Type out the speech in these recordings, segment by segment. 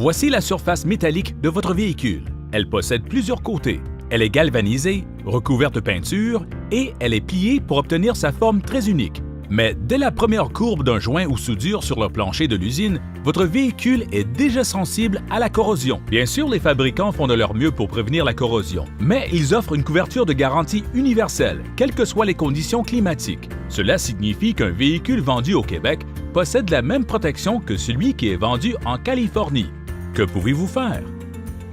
Voici la surface métallique de votre véhicule. Elle possède plusieurs côtés. Elle est galvanisée, recouverte de peinture et elle est pliée pour obtenir sa forme très unique. Mais dès la première courbe d'un joint ou soudure sur le plancher de l'usine, votre véhicule est déjà sensible à la corrosion. Bien sûr, les fabricants font de leur mieux pour prévenir la corrosion, mais ils offrent une couverture de garantie universelle, quelles que soient les conditions climatiques. Cela signifie qu'un véhicule vendu au Québec possède la même protection que celui qui est vendu en Californie. Que pouvez-vous faire?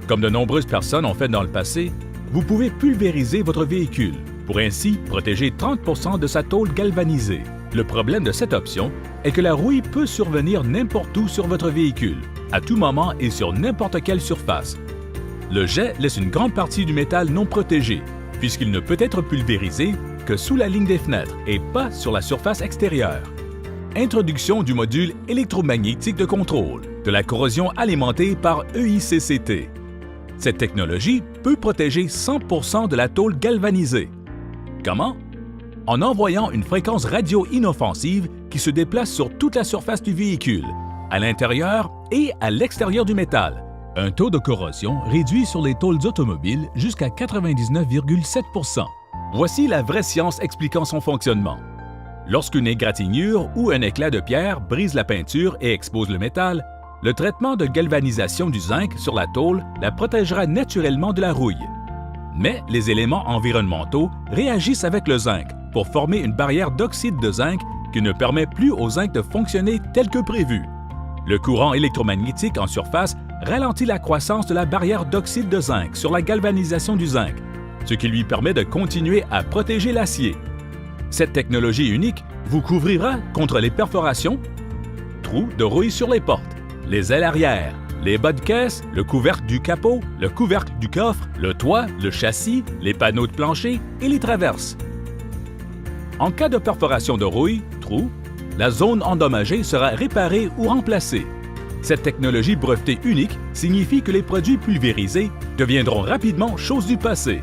Comme de nombreuses personnes ont fait dans le passé, vous pouvez pulvériser votre véhicule pour ainsi protéger 30% de sa tôle galvanisée. Le problème de cette option est que la rouille peut survenir n'importe où sur votre véhicule, à tout moment et sur n'importe quelle surface. Le jet laisse une grande partie du métal non protégé, puisqu'il ne peut être pulvérisé que sous la ligne des fenêtres et pas sur la surface extérieure. Introduction du module électromagnétique de contrôle de la corrosion alimentée par EICCT. Cette technologie peut protéger 100% de la tôle galvanisée. Comment? En envoyant une fréquence radio inoffensive qui se déplace sur toute la surface du véhicule, à l'intérieur et à l'extérieur du métal. Un taux de corrosion réduit sur les tôles automobiles jusqu'à 99,7%. Voici la vraie science expliquant son fonctionnement. Lorsqu'une égratignure ou un éclat de pierre brise la peinture et expose le métal, le traitement de galvanisation du zinc sur la tôle la protégera naturellement de la rouille. Mais les éléments environnementaux réagissent avec le zinc pour former une barrière d'oxyde de zinc qui ne permet plus au zinc de fonctionner tel que prévu. Le courant électromagnétique en surface ralentit la croissance de la barrière d'oxyde de zinc sur la galvanisation du zinc, ce qui lui permet de continuer à protéger l'acier. Cette technologie unique vous couvrira contre les perforations, trous de rouille sur les portes, les ailes arrière, les bas de caisse, le couvercle du capot, le couvercle du coffre, le toit, le châssis, les panneaux de plancher et les traverses. En cas de perforation de rouille, trou, la zone endommagée sera réparée ou remplacée. Cette technologie brevetée unique signifie que les produits pulvérisés deviendront rapidement chose du passé.